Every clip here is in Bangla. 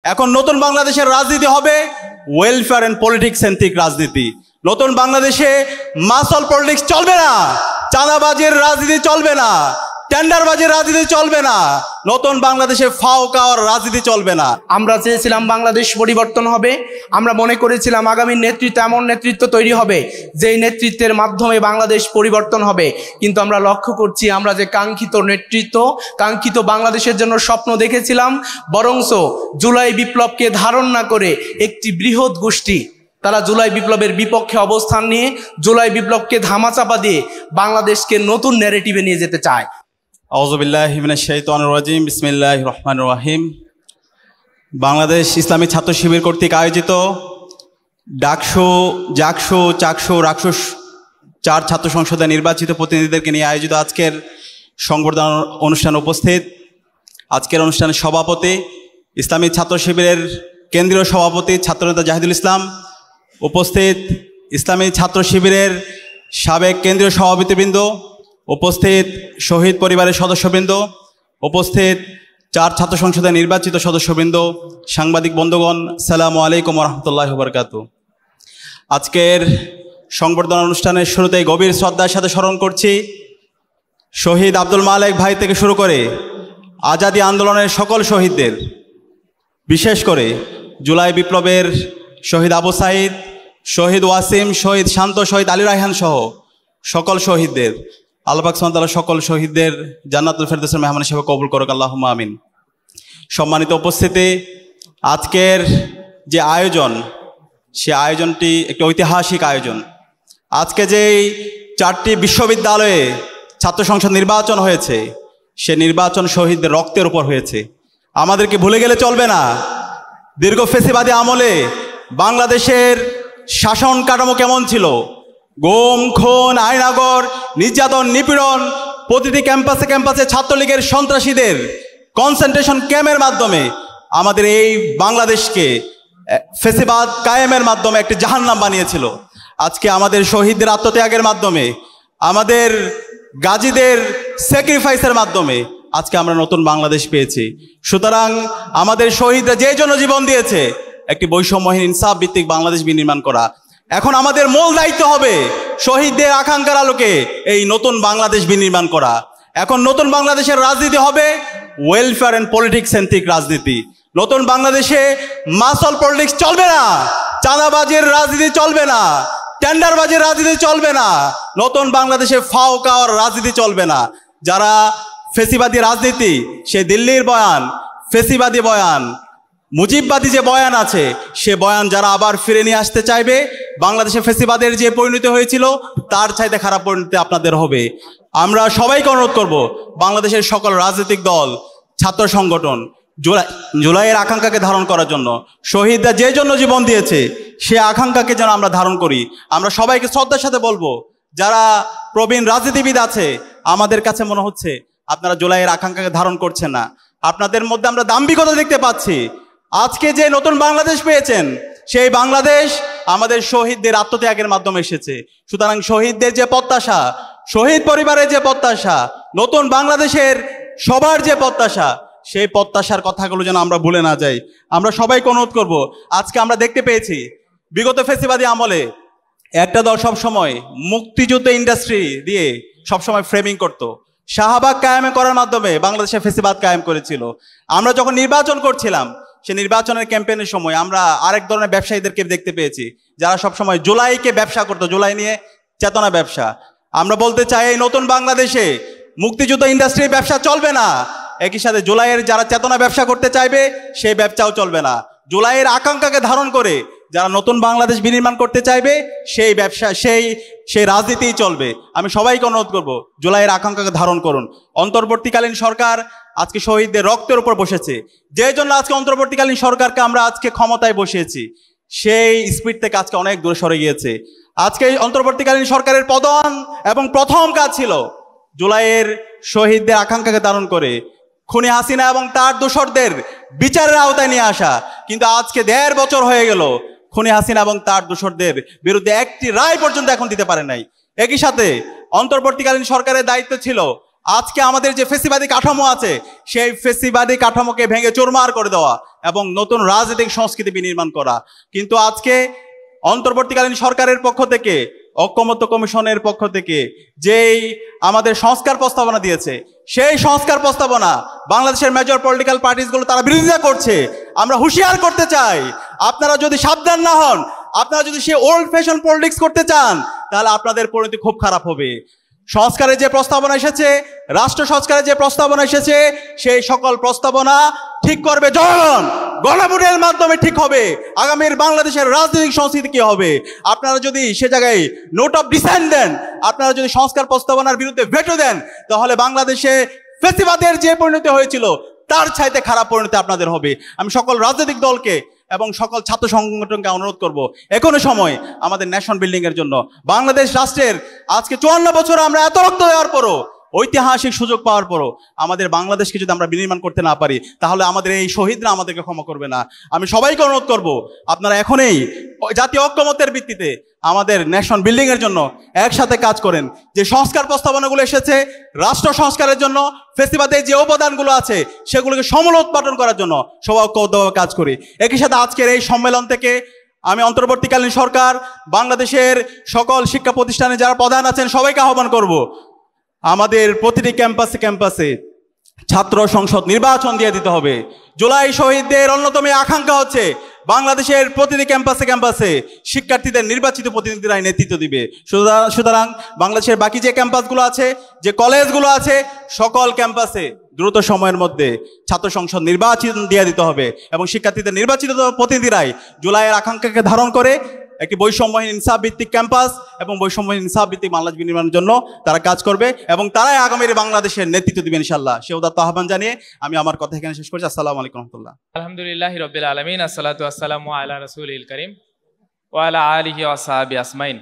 এখন নতুন বাংলাদেশের রাজনীতি হবে ওয়েলফেয়ার এন্ড পলিটিক্স সেন্ট্রিক রাজনীতি। নতুন বাংলাদেশে মাসল পলিটিক্স চলবে না, চাঁদাবাজির রাজনীতি চলবে না, টেন্ডারবাজির রাজনীতি চলবে না, নতুন বাংলাদেশে ফাও খাওয়ার রাজনীতি চলবে না। আমরা চেয়েছিলাম বাংলাদেশ পরিবর্তন হবে। আমরা মনে করেছিলাম আগামী নেতৃত্ব এমন নেতৃত্ব তৈরি হবে যেই নেতৃত্বের মাধ্যমে বাংলাদেশ পরিবর্তন হবে। কিন্তু আমরা লক্ষ্য করছি আমরা যে কাঙ্ক্ষিত নেতৃত্ব, কাঙ্ক্ষিত বাংলাদেশের জন্য স্বপ্ন দেখেছিলাম, বরঞ্চ জুলাই বিপ্লবকে ধারণ না করে একটি বৃহৎ গোষ্ঠী তারা জুলাই বিপ্লবের বিপক্ষে অবস্থান নিয়ে জুলাই বিপ্লবকে ধামাচাপা দিয়ে বাংলাদেশকে নতুন ন্যারেটিভে নিয়ে যেতে চায়। আউযুবিল্লাহি মিনাশ শাইতানির রাজিম, বিসমিল্লাহির রহমানির রহিম। বাংলাদেশ ইসলামী ছাত্র শিবির কর্তৃক আয়োজিত ডাকসু, জাকসু, চাকসু, রাকসুস 4 ছাত্র সংসদে নির্বাচিত প্রতিনিধিদেরকে নিয়ে আয়োজিত আজকের সংবর্ধনা অনুষ্ঠানে উপস্থিত আজকের অনুষ্ঠানের সভাপতি, ইসলামী ছাত্র শিবিরের কেন্দ্রীয় সভাপতি ছাত্রনেতা জাহিদুল ইসলাম, উপস্থিত ইসলামী ছাত্র শিবিরের সাবেক কেন্দ্রীয় সভাপতিবৃন্দ, উপস্থিত শহীদ পরিবারের সদস্যবৃন্দ, উপস্থিত 4 ছাত্র সংসদের নির্বাচিত সদস্যবৃন্দ, সাংবাদিক বন্ধুগণ, আসসালামু আলাইকুম ওয়া রাহমাতুল্লাহি ওয়া বারাকাতুহু। আজকের সংবর্ধনা অনুষ্ঠানের শুরুতেই গভীর শ্রদ্ধার সাথে স্মরণ করছি শহীদ আব্দুল মালেক ভাই থেকে শুরু করে আজাদী আন্দোলনের সকল শহীদদের, বিশেষ করে জুলাই বিপ্লবের শহীদ আবু সাঈদ, শহীদ ওয়াসিম, শহীদ শান্ত, শহীদ আলী রায়হান সহ সকল শহীদদের আল্লাহ পাক সুবহানাহু ওয়া তাআলা সকল শহীদদের জান্নাতুল ফেরদৌসের মেহমান হিসেবে কবুল করুক, আল্লাহুম্মা আমিন। সম্মানিত উপস্থিতি, আজকের যে আয়োজন, সে আয়োজনটি একটি ঐতিহাসিক আয়োজন। আজকে যেই 4টি বিশ্ববিদ্যালয়ে ছাত্র সংসদ নির্বাচন হয়েছে, সে নির্বাচন শহীদদের রক্তের উপর হয়েছে। আমাদেরকে ভুলে গেলে চলবে না, দীর্ঘ ফেসিবাদী আমলে বাংলাদেশের শাসন কাঠামো কেমন ছিল। গুম, খুন, আয়নাগর, নির্যাতন, নিপীড়ন, প্রতিটি ক্যাম্পাসে ক্যাম্পাসে ছাত্রলীগের সন্ত্রাসীদের কনসেন্ট্রেশন ক্যাম্পের মাধ্যমে আমাদের এই বাংলাদেশকে ফেসিবাদ কায়েমের মাধ্যমে একটি জাহান্নাম বানিয়েছিল। আজকে আমাদের শহীদদের আত্মত্যাগের মাধ্যমে, আমাদের গাজীদের স্যাক্রিফাইসের মাধ্যমে আজকে আমরা নতুন বাংলাদেশ পেয়েছি। সুতরাং আমাদের শহীদরা যে জন্য জীবন দিয়েছে, একটি বৈষম্যহীন ইনসাফ ভিত্তিক বাংলাদেশ বিনির্মাণ করা। এখন আমাদের মূল দায়িত্ব হবে শহীদদের আকাঙ্ক্ষার আলোকে এই নতুন বাংলাদেশ বিনির্মাণ করা। এখন নতুন বাংলাদেশের রাজনীতি হবে ওয়েলফেয়ার এন্ড পলিটিক্স সেন্ট্রিক রাজনীতি। নতুন বাংলাদেশে মাসল পলিটিক্স চলবে না, চাঁদাবাজির রাজনীতি চলবে না, টেন্ডারবাজির রাজনীতি চলবে না, নতুন বাংলাদেশে ফাও খাওয়ার রাজনীতি চলবে না। যারা ফেসিবাদী রাজনীতি, সে দিল্লির বয়ান, ফেসিবাদী বয়ান, মুজিববাদী যে বয়ান আছে, সে বয়ান যারা আবার ফিরে নিয়ে আসতে চাইবে, বাংলাদেশে ফেসিবাদের যে পরিণতি হয়েছিল তার চাইতে খারাপ পরিণতি আপনাদের হবে। আমরা সবাইকে অনুরোধ করব, বাংলাদেশের সকল রাজনৈতিক দল, ছাত্র সংগঠন জুলাইয়ের আকাঙ্ক্ষাকে ধারণ করার জন্য, শহীদরা যে জন্য জীবন দিয়েছে সে আকাঙ্ক্ষাকে যেন আমরা ধারণ করি। আমরা সবাইকে শ্রদ্ধার সাথে বলবো, যারা প্রবীণ রাজনীতিবিদ আছে, আমাদের কাছে মনে হচ্ছে আপনারা জুলাইয়ের আকাঙ্ক্ষাকে ধারণ করছেন না। আপনাদের মধ্যে আমরা দাম্ভিকতা দেখতে পাচ্ছি। আজকে যে নতুন বাংলাদেশ পেয়েছেন, সেই বাংলাদেশ আমাদের শহীদদের আত্মত্যাগের মাধ্যমে এসেছে। সুতরাং শহীদদের যে প্রত্যাশা, শহীদ পরিবারের যে প্রত্যাশা, নতুন বাংলাদেশের সবার যে প্রত্যাশা, সেই প্রত্যাশার কথাগুলো যেন আমরা ভুলে না যাই। আমরা সবাইকে অনুরোধ করব, আজকে আমরা দেখতে পেয়েছি বিগত ফেসিবাদী আমলে একটা দল সবসময় মুক্তিযুদ্ধ ইন্ডাস্ট্রি দিয়ে সবসময় ফ্রেমিং করত, শাহবাগ কায়েম করার মাধ্যমে বাংলাদেশে ফেসিবাদ কায়েম করেছিল। আমরা যখন নির্বাচন করছিলাম, সে নির্বাচনের ক্যাম্পেইনের সময় আমরা আরেক ধরনের ব্যবসায়ীদেরকে দেখতে পেয়েছি, যারা সবসময় জুলাইকে ব্যবসা করতো, জুলাই নিয়ে চেতনা ব্যবসা। আমরা বলতে চাই, এই নতুন বাংলাদেশে মুক্তিযুদ্ধ ইন্ডাস্ট্রির ব্যবসা চলবে না, একই সাথে জুলাইয়ের যারা চেতনা ব্যবসা করতে চাইবে সেই ব্যবসাও চলবে না। জুলাইয়ের আকাঙ্ক্ষাকে ধারণ করে যারা নতুন বাংলাদেশ বিনির্মাণ করতে চাইবে, সেই ব্যবসা সেই রাজনীতিই চলবে। আমি সবাইকে অনুরোধ করব, জুলাইয়ের আকাঙ্ক্ষাকে ধারণ করুন। অন্তর্বর্তীকালীন সরকার আজকে শহীদদের রক্তের উপর বসেছে, যে জন্য আজকে অন্তর্বর্তীকালীন সরকারকে আমরা আজকে ক্ষমতায় বসিয়েছি, সেই স্পিড থেকে আজকে অনেক দূরে সরে গিয়েছে। আজকে অন্তর্বর্তীকালীন সরকারের প্রধান এবং প্রথম কাজ ছিল জুলাইয়ের শহীদদের আকাঙ্ক্ষাকে ধারণ করে খুনি হাসিনা এবং তার দোসরদের বিচারের আওতায় নিয়ে আসা। কিন্তু আজকে 1.5 বছর হয়ে গেল, খুনি হাসিনা এবং তার দোসরদের বিরুদ্ধে একটি রায় পর্যন্ত এখন দিতে পারে নাই। একই সাথে অন্তর্বর্তীকালীন সরকারের দায়িত্ব ছিল আজকে আমাদের যে ফেসিবাদী কাঠামো আছে, সেই ফেসিবাদী কাঠামোকে ভেঙে চুরমার করে দেওয়া। এবং নতুন রাজনৈতিক সংস্কৃতি বিনির্মাণ করা। কিন্তু আজকে অন্তর্বর্তীকালীন সরকারের পক্ষ থেকে, ঐকমত্য কমিশনের পক্ষ থেকে যেই আমাদের সংস্কার প্রস্তাবনা দিয়েছে, সেই সংস্কার প্রস্তাবনা বাংলাদেশের মেজর পলিটিক্যাল পার্টিসগুলো তারা বিরোধিতা করছে। আমরা হুঁশিয়ার করতে চাই, আপনারা যদি সাবধান না হন, আপনারা যদি সেই ওল্ড ফ্যাশন পলিটিক্স করতে চান, তাহলে আপনাদের পরিণতি খুব খারাপ হবে। সংস্কারের যে প্রস্তাবনা এসেছে, রাষ্ট্র সংস্কারের যে প্রস্তাবনা এসেছে, সেই সকল প্রস্তাবনা ঠিক করবে জনগণ, গণভোটের মাধ্যমে ঠিক হবে আগামীর বাংলাদেশের রাজনৈতিক সংস্কৃতি কি হবে। আপনারা যদি সে জায়গায় নোট অফ ডিসেন্ট দেন, আপনারা যদি সংস্কার প্রস্তাবনার বিরুদ্ধে ভেটো দেন, তাহলে বাংলাদেশে ফ্যাসিবাদের যে পরিণতি হয়েছিল তার চাইতে খারাপ পরিণতি আপনাদের হবে। আমি সকল রাজনৈতিক দলকে এবং সকল ছাত্র সংগঠনকে অনুরোধ করব, এখনো সময় আমাদের ন্যাশন বিল্ডিং এর জন্য। বাংলাদেশ রাষ্ট্রের আজকে 54 বছর আমরা এত রক্ত দেওয়ার পরও, ঐতিহাসিক সুযোগ পাওয়ার পরও আমাদের বাংলাদেশকে যদি আমরা বিনির্মাণ করতে না পারি, তাহলে আমাদের এই শহীদরা আমাদেরকে ক্ষমা করবে না। আমি সবাইকে অনুরোধ করব, আপনারা এখনই জাতীয় ঐক্যমত্যের ভিত্তিতে আমাদের ন্যাশন বিল্ডিং এর জন্য একসাথে কাজ করেন। যে সংস্কার প্রস্তাবনাগুলো এসেছে রাষ্ট্র সংস্কারের জন্য, ফেস্টিভালের যে উপাদানগুলো আছে সেগুলোকে সমূল উৎপাদন করার জন্য সবাই ঐক্যবদ্ধভাবে কাজ করি। একই সাথে আজকের এই সম্মেলন থেকে আমি অন্তর্বর্তীকালীন সরকার, বাংলাদেশের সকল শিক্ষা প্রতিষ্ঠানে যারা প্রধান আছেন সবাইকে আহ্বান করব, আমাদের প্রতিটি ক্যাম্পাসে ক্যাম্পাসে ছাত্র সংসদ নির্বাচন দিয়ে দিতে হবে। জুলাই শহীদদের অন্যতম আকাঙ্ক্ষা হচ্ছে বাংলাদেশের প্রতিটি ক্যাম্পাসে ক্যাম্পাসে শিক্ষার্থীদের নির্বাচিত প্রতিনিধিরাই নেতৃত্ব দিবে। সুতরাং বাংলাদেশের বাকি যে ক্যাম্পাসগুলো আছে, যে কলেজগুলো আছে, সকল ক্যাম্পাসে দ্রুত সময়ের মধ্যে ছাত্র সংসদ নির্বাচন দিয়ে দিতে হবে এবং শিক্ষার্থীদের নির্বাচিত প্রতিনিধিরাই জুলাইয়ের আকাঙ্ক্ষাকে ধারণ করে একটি বৈষম্যহীন ইনসাফ ভিত্তিক ক্যাম্পাস এবং বৈষম্যহীন ইনসাফ ভিত্তিক বাংলাদেশ বিনির্মাণের জন্য তারা কাজ করবে এবং তারাই আগামীর বাংলাদেশের নেতৃত্ব দিবেন ইনশাআল্লাহ। সে উদাত্ত আহ্বান জানিয়ে আমি আমার কথা এখানে শেষ করছি। আসসালামু আলাইকুম রহমতুল্লাহ। আলহামদুলিল্লাহি রাব্বিল আলামিন, আসসালাতু ওয়াসসালামু আলা রাসূলিল কারীম ওয়া আলা আলিহি ওয়া সাহবিহি আজমাইন।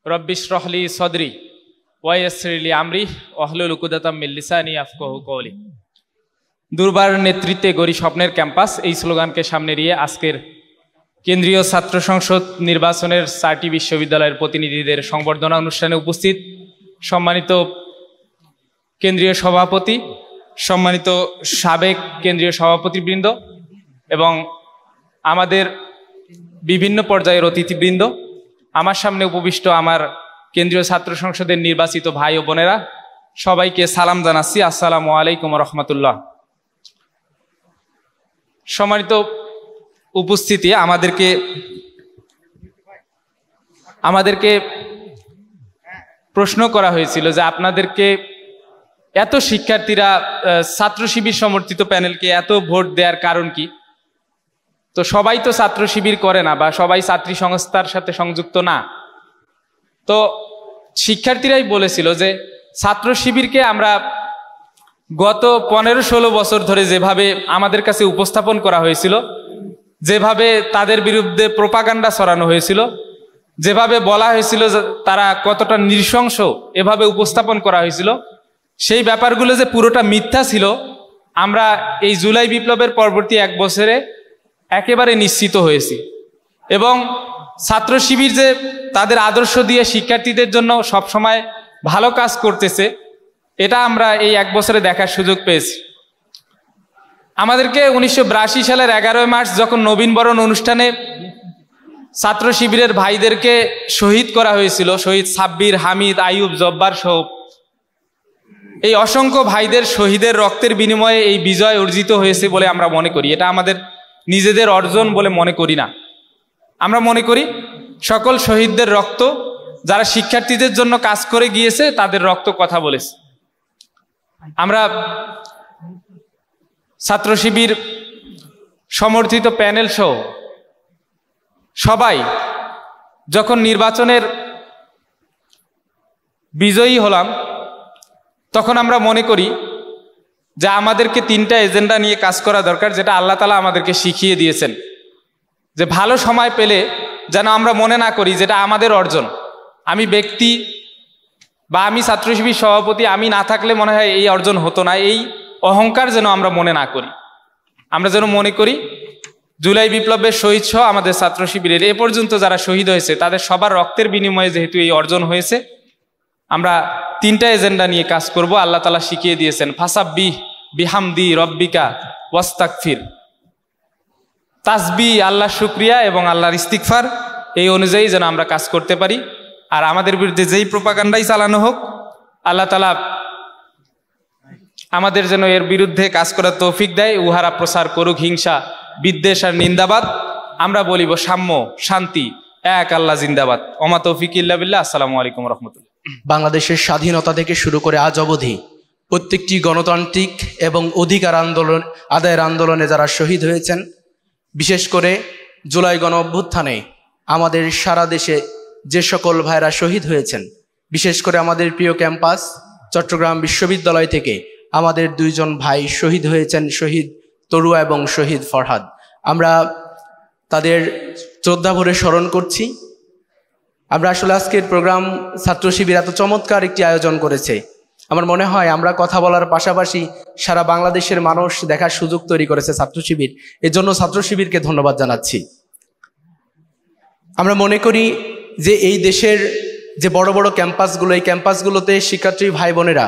রব্বি ইশরাহ লি সাদরি ওয়া ইয়াসসির লি আমরি ওয়াহলুল উকদাতাম মিন লিসানি ইয়াফকাহু কওলি। দুর্বার নেতৃত্বে গড়ি স্বপ্নের ক্যাম্পাস, এই স্লোগানকে সামনে নিয়ে আজকের কেন্দ্রীয় ছাত্র সংসদ নির্বাচনের 4টি বিশ্ববিদ্যালয়ের প্রতিনিধিদের সংবর্ধনা অনুষ্ঠানে উপস্থিত সম্মানিত কেন্দ্রীয় সভাপতি, সম্মানিত সাবেক কেন্দ্রীয় সভাপতিবৃন্দ এবং আমাদের বিভিন্ন পর্যায়ের অতিথিবৃন্দ, আমার সামনে উপবিষ্ট আমার কেন্দ্রীয় ছাত্র সংসদের নির্বাচিত ভাই ও বোনেরা, সবাইকে সালাম জানাচ্ছি। আসসালামু আলাইকুম রহমতুল্লাহ। সম্মানিত উপস্থিতি, আমাদেরকে প্রশ্ন করা হয়েছিল যে আপনাদেরকে এত শিক্ষার্থীরা ছাত্র শিবির সমর্থিত প্যানেলকে এত ভোট দেওয়ার কারণ কি? তো সবাই তো ছাত্র শিবির করে না বা সবাই ছাত্রী সংস্থার সাথে সংযুক্ত না। তো শিক্ষার্থীরাই বলেছিল যে ছাত্র শিবিরকে আমরা গত 15-16 বছর ধরে যেভাবে আমাদের কাছে উপস্থাপন করা হয়েছিল, যেভাবে তাদের বিরুদ্ধে প্রোপাগান্ডা ছড়ানো হয়েছিল, যেভাবে বলা হয়েছিল যে তারা কতটা নৃশংস, এভাবে উপস্থাপন করা হয়েছিল, সেই ব্যাপারগুলো যে পুরোটা মিথ্যা ছিল আমরা এই জুলাই বিপ্লবের পরবর্তী 1 বছরে একেবারে নিশ্চিত হয়েছি। এবং ছাত্র শিবির যে তাদের আদর্শ দিয়ে শিক্ষার্থীদের জন্য সবসময় ভালো কাজ করতেছে, এটা আমরা এই 1 বছরে দেখার সুযোগ পেয়েছি। আমাদেরকে 1982 সালের 11 মার্চ যখন নবীনবরণ অনুষ্ঠানে ছাত্র শিবিরের ভাইদেরকে শহীদ করা হয়েছিল, শহীদ সাব্বির, হামিদ, আইয়ুব, জব্বার সহ এই অসংখ্য ভাইদের শহীদের রক্তের বিনিময়ে এই বিজয় অর্জিত হয়েছে বলে আমরা মনে করি। এটা আমাদের নিজেদের অর্জন বলে মনে করি না। আমরা মনে করি সকল শহীদদের রক্ত, যারা শিক্ষার্থীদের জন্য কাজ করে গিয়েছে তাদের রক্ত কথা বলেছে। আমরা ছাত্র শিবির সমর্থিত প্যানেল সহ সবাই যখন নির্বাচনের বিজয়ী হলাম, তখন আমরা মনে করি যে আমাদেরকে 3টা এজেন্ডা নিয়ে কাজ করা দরকার, যেটা আল্লাহ তাআলা আমাদেরকে শিখিয়ে দিয়েছেন। যে ভালো সময় পেলে যেন আমরা মনে না করি যেটা আমাদের অর্জন, আমি ব্যক্তি বা আমি ছাত্র শিবির সভাপতি, আমি না থাকলে মনে হয় এই অর্জন হতো না, এই অহংকার যেন আমরা মনে না করি। আমরা যেন মনে করি জুলাই বিপ্লবের শহীদ সহ আমাদের ছাত্র শিবিরের এ পর্যন্ত যারা শহীদ হয়েছে তাদের সবার রক্তের বিনিময়ে যেহেতু এই অর্জন হয়েছে, আমরা 3টা এজেন্ডা নিয়ে কাজ করব। আল্লাহ তাআলা শিখিয়ে দিয়েছেন ফাসাব্বিহ বিহামদি রব্বিকা ওয়াস্তাগফির। তাসবিহ, আল্লাহর শুকরিয়া এবং আল্লাহর ইস্তিগফার এই অনুযায়ী যেন আমরা কাজ করতে পারি। আর আমাদের বিরুদ্ধে যেই প্রোপাগান্ডাই চালানো হোক, আল্লাহ তাআলা আমাদের যেন এর বিরুদ্ধে কাজ করার তৌফিক দেয়। উহারা প্রসার করুক হিংসা, বিদ্বেষ আর নিন্দাবাদ। আমরা বলিব সাম্য, শান্তি, এক আল্লাহ জিন্দাবাদ। ওমা তৌফিক ইল্লা বিল্লাহ। আসসালামু আলাইকুম রহমতুল্লাহ। বাংলাদেশের স্বাধীনতা থেকে শুরু করে আজ অবধি প্রত্যেকটি গণতান্ত্রিক এবং অধিকার আদায়ের আন্দোলনে যারা শহীদ হয়েছেন, বিশেষ করে জুলাই গণ অভ্যুত্থানে আমাদের সারা দেশে যে সকল ভাইরা শহীদ হয়েছেন, বিশেষ করে আমাদের প্রিয় ক্যাম্পাস চট্টগ্রাম বিশ্ববিদ্যালয় থেকে আমাদের দুইজন ভাই শহীদ হয়েছেন, শহীদ তরুয়া এবং শহীদ ফরহাদ। আমরা তাদের শ্রদ্ধাভরে স্মরণ করছি। আমরা আসলে আজকের প্রোগ্রাম ছাত্র শিবির এত চমৎকার একটি আয়োজন করেছে। আমার মনে হয় আমরা কথা বলার পাশাপাশি সারা বাংলাদেশের মানুষ দেখার সুযোগ তৈরি করেছে ছাত্র শিবির। এর জন্য ছাত্র শিবিরকে ধন্যবাদ জানাচ্ছি। আমরা মনে করি যে এই দেশের যে বড় বড় ক্যাম্পাসগুলো, এই ক্যাম্পাসগুলোতে শিক্ষার্থী ভাই বোনেরা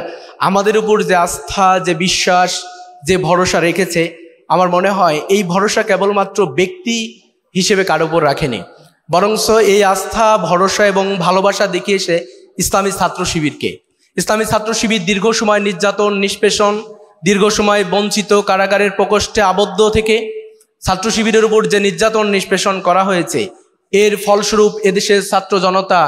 আমাদের উপর যে আস্থা, যে বিশ্বাস, যে ভরসা রেখেছে, আমার মনে হয় এই ভরসা কেবলমাত্র ব্যক্তি হিসেবে কারো উপর রাখেনি, বরঞ্চ এই আস্থা, ভরসা এবং ভালোবাসা দেখিয়েছে ইসলামী ছাত্র শিবিরকে। ইসলামী ছাত্র শিবির দীর্ঘ সময় নির্যাতন, নিষ্পেষণ, দীর্ঘ সময় বঞ্চিত, কারাগারের প্রকোষ্ঠে আবদ্ধ থেকে ছাত্র শিবিরের উপর যে নির্যাতন, নিষ্পেষণ করা হয়েছে, এর ফলস্বরূপ এদেশের ছাত্র জনতা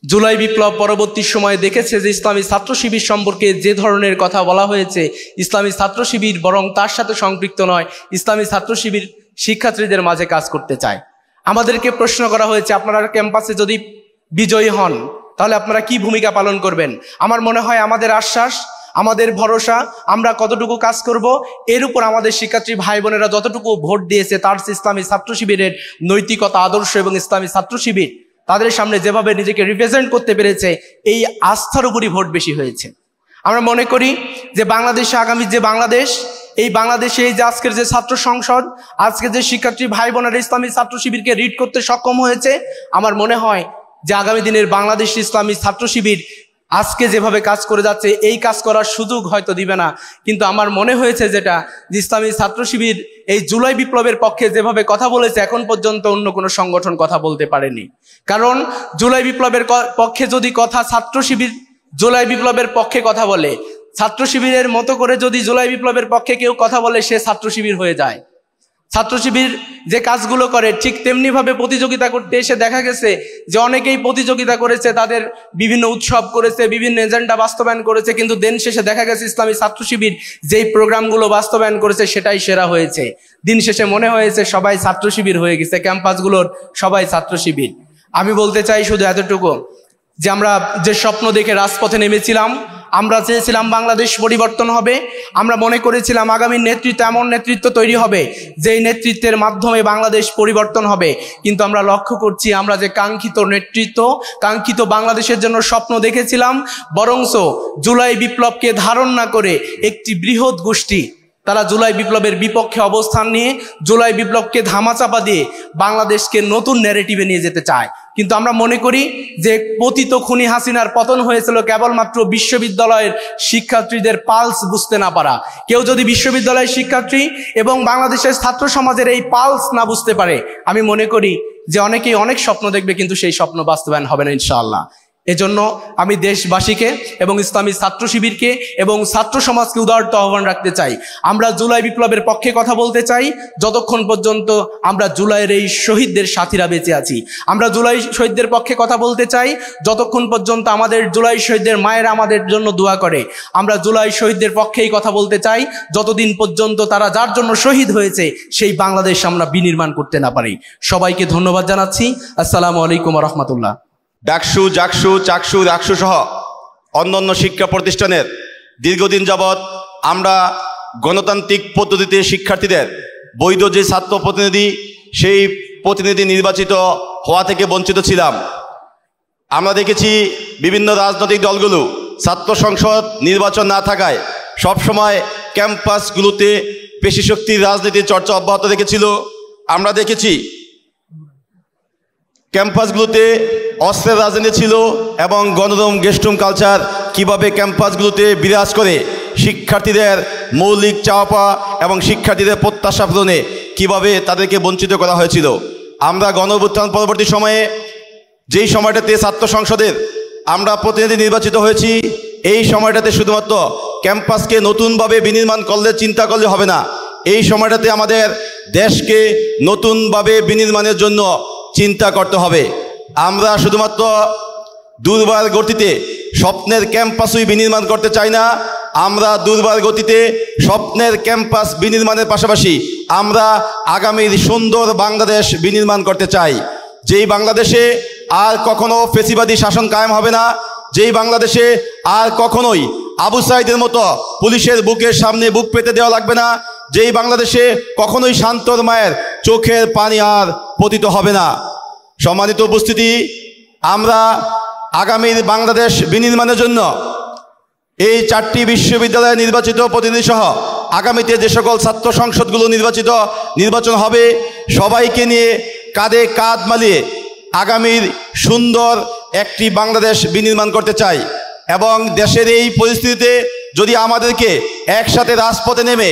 জুলাই বিপ্লব পরবর্তী সময়ে দেখেছে যে ইসলামী ছাত্র শিবির সম্পর্কে যে ধরনের কথা বলা হয়েছে, ইসলামী ছাত্র শিবির বরং তার সাথে সম্পৃক্ত নয়, ইসলামী ছাত্র শিবির শিক্ষার্থীদের মাঝে কাজ করতে চায়। আমাদেরকে প্রশ্ন করা হয়েছে, আপনারা ক্যাম্পাসে যদি বিজয়ী হন তাহলে আপনারা কি ভূমিকা পালন করবেন? আমার মনে হয় আমাদের আশ্বাস, আমাদের ভরসা, আমরা কতটুকু কাজ করব এর উপর আমাদের শিক্ষার্থী ভাই বোনেরা যতটুকু ভোট দিয়েছে তার ইসলামী ছাত্র শিবিরের নৈতিকতা, আদর্শ এবং ইসলামী ছাত্র শিবির তাদের সামনে যেভাবে নিজেকে রিপ্রেজেন্ট করতে পেরেছে, এই আস্থার উপরই ভোট বেশি হয়েছে। আমরা মনে করি যে বাংলাদেশে আগামী যে বাংলাদেশ, এই বাংলাদেশে এই যে আজকের যে ছাত্র সংসদ, আজকে যে শিক্ষার্থী ভাই বোনেরা ইসলামী ছাত্র শিবিরকে রিড করতে সক্ষম হয়েছে, আমার মনে হয় যে আগামী দিনের বাংলাদেশ ইসলামী ছাত্র শিবির আজকে যেভাবে কাজ করে যাচ্ছে এই কাজ করার সুযোগ হয়তো দিবে না, কিন্তু আমার মনে হয়েছে যেটা যে ইসলামী ছাত্র শিবির এই জুলাই বিপ্লবের পক্ষে যেভাবে কথা বলেছে, এখন পর্যন্ত অন্য কোনো সংগঠন কথা বলতে পারেনি। কারণ জুলাই বিপ্লবের পক্ষে যদি কথা ছাত্র শিবির জুলাই বিপ্লবের পক্ষে কথা বলে, ছাত্র শিবিরের মতো করে যদি জুলাই বিপ্লবের পক্ষে কেউ কথা বলে, সে ছাত্র শিবির হয়ে যায়। ছাত্র শিবির যে কাজগুলো করে ঠিক তেমনি ভাবে প্রতিযোগিতা করতে এসে দেখা গেছে যে অনেকেই প্রতিযোগিতা করেছে, তাদের বিভিন্ন উৎসব করেছে, বিভিন্ন এজেন্ডা বাস্তবায়ন করেছে, কিন্তু দিন শেষে দেখা গেছে ইসলামী ছাত্র শিবির যেই প্রোগ্রামগুলো বাস্তবায়ন করেছে সেটাই সেরা হয়েছে। দিন শেষে মনে হয়েছে সবাই ছাত্র শিবির হয়ে গেছে, ক্যাম্পাসগুলোর সবাই ছাত্র শিবির। আমি বলতে চাই শুধু এতটুকু যে আমরা যে স্বপ্ন দেখে রাজপথে নেমেছিলাম, আমরা চেয়েছিলাম বাংলাদেশ পরিবর্তন হবে, আমরা মনে করেছিলাম আগামী নেতৃত্ব এমন নেতৃত্ব তৈরি হবে যেই নেতৃত্বের মাধ্যমে বাংলাদেশ পরিবর্তন হবে। কিন্তু আমরা লক্ষ্য করছি আমরা যে কাঙ্ক্ষিত নেতৃত্ব, কাঙ্ক্ষিত বাংলাদেশের জন্য স্বপ্ন দেখেছিলাম, বরঞ্চ জুলাই বিপ্লবকে ধারণ না করে একটি বৃহৎ গোষ্ঠী তারা জুলাই বিপ্লবের বিপক্ষে অবস্থান নিয়ে জুলাই বিপ্লবকে ধামাচাপা দিয়ে বাংলাদেশকে নতুন ন্যারেটিভে নিয়ে যেতে চায়। কিন্তু আমরা মনে করি যে পতিত খুনি হাসিনার পতন হয়েছিল কেবলমাত্র বিশ্ববিদ্যালয়ের শিক্ষার্থীদের পালস বুঝতে না পারা। কেউ যদি বিশ্ববিদ্যালয়ের শিক্ষার্থী এবং বাংলাদেশের ছাত্র সমাজের এই পালস না বুঝতে পারে, আমি মনে করি যে অনেকেই অনেক স্বপ্ন দেখবে কিন্তু সেই স্বপ্ন বাস্তবায়ন হবে না ইনশাআল্লাহ। এজন্য আমি দেশবাসীকে এবং ইসলামী ছাত্র শিবিরকে এবং ছাত্র সমাজকে উদারত আহ্বান রাখতে চাই, আমরা জুলাই বিপ্লবের পক্ষে কথা বলতে চাই যতক্ষণ পর্যন্ত আমরা জুলাইয়ের এই শহীদদের সাথীরা বেঁচে আছি। আমরা জুলাই শহীদদের পক্ষে কথা বলতে চাই যতক্ষণ পর্যন্ত আমাদের জুলাই শহীদদের মায়েরা আমাদের জন্য দোয়া করে। আমরা জুলাই শহীদদের পক্ষেই কথা বলতে চাই যতদিন পর্যন্ত তারা যার জন্য শহীদ হয়েছে সেই বাংলাদেশ আমরা বিনির্মাণ করতে না পারি। সবাইকে ধন্যবাদ জানাচ্ছি। আসসালামু আলাইকুম ওয়া রাহমাতুল্লাহ। ডাকসু, জাকসু, চাকসু, রাকসু সহ অন্যান্য শিক্ষা প্রতিষ্ঠানের দীর্ঘদিন যাবৎ আমরা গণতান্ত্রিক পদ্ধতিতে শিক্ষার্থীদের বৈধ যে ছাত্র প্রতিনিধি, সেই প্রতিনিধি নির্বাচিত হওয়া থেকে বঞ্চিত ছিলাম। আমরা দেখেছি বিভিন্ন রাজনৈতিক দলগুলো ছাত্র সংসদ নির্বাচন না থাকায় সবসময় ক্যাম্পাসগুলোতে পেশিশক্তির রাজনীতির চর্চা অব্যাহত রেখেছিল। আমরা দেখেছি ক্যাম্পাসগুলোতে অস্ত্রের রাজনীতি ছিল এবং গণরুম গেস্টরুম কালচার কিভাবে ক্যাম্পাসগুলোতে বিরাজ করে শিক্ষার্থীদের মৌলিক চাওয়া পাওয়া এবং শিক্ষার্থীদের প্রত্যাশা পূরণে কিভাবে তাদেরকে বঞ্চিত করা হয়েছিল। আমরা গণঅভ্যুত্থান পরবর্তী সময়ে যেই সময়টাতে ছাত্র সংসদের আমরা প্রতিনিধি নির্বাচিত হয়েছি, এই সময়টাতে শুধুমাত্র ক্যাম্পাসকে নতুনভাবে বিনির্মাণ করলে চিন্তা করলে হবে না, এই সময়টাতে আমাদের দেশকে নতুনভাবে বিনির্মাণের জন্য চিন্তা করতে হবে। আমরা শুধুমাত্র দুর্বার গতিতে স্বপ্নের ক্যাম্পাসই বিনির্মাণ করতে চাই না, আমরা দুর্বার গতিতে স্বপ্নের ক্যাম্পাস বিনির্মাণের পাশাপাশি আমরা আগামীর সুন্দর বাংলাদেশ বিনির্মাণ করতে চাই, যেই বাংলাদেশে আর কখনো ফেসিবাদী শাসন কায়েম হবে না, যেই বাংলাদেশে আর কখনোই আবু সাইদের মতো পুলিশের বুকের সামনে বুক পেতে দেওয়া লাগবে না, যেই বাংলাদেশে কখনোই শান্তর মায়ের চোখের পানি আর পতিত হবে না। সম্মানিত উপস্থিতি, আমরা আগামীর বাংলাদেশ বিনির্মাণের জন্য এই 4টি বিশ্ববিদ্যালয়ে নির্বাচিত প্রতিনিধি সহ আগামীতে যে সকল ছাত্র সংসদগুলো নির্বাচন হবে, সবাইকে নিয়ে কাঁধে কাঁধ মিলিয়ে আগামীর সুন্দর একটি বাংলাদেশ বিনির্মাণ করতে চাই। এবং দেশের এই পরিস্থিতিতে যদি আমাদেরকে একসাথে রাজপথে নেমে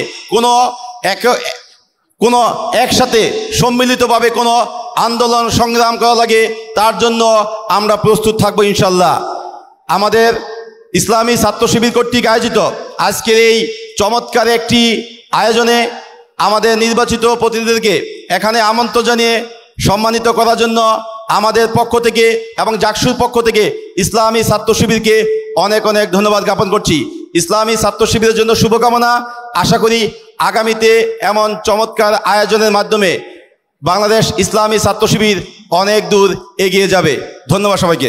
কোনো একসাথে সম্মিলিতভাবে কোনো আন্দোলন সংগ্রাম করা লাগে, তার জন্য আমরা প্রস্তুত থাকবো ইনশাল্লাহ। আমাদের ইসলামী ছাত্র শিবির কর্তৃক আয়োজিত আজকের এই চমৎকার একটি আয়োজনে আমাদের নির্বাচিত প্রতিনিধিদেরকে এখানে আমন্ত্রণ জানিয়ে সম্মানিত করার জন্য আমাদের পক্ষ থেকে এবং জাকসুর পক্ষ থেকে ইসলামী ছাত্র শিবিরকে অনেক অনেক ধন্যবাদ জ্ঞাপন করছি। ইসলামী ছাত্র শিবিরের জন্য শুভকামনা। আশা করি আগামীতে এমন চমৎকার আয়োজনের মাধ্যমে বাংলাদেশ ইসলামী ছাত্র শিবির অনেক দূর এগিয়ে যাবে। ধন্যবাদ সবাইকে।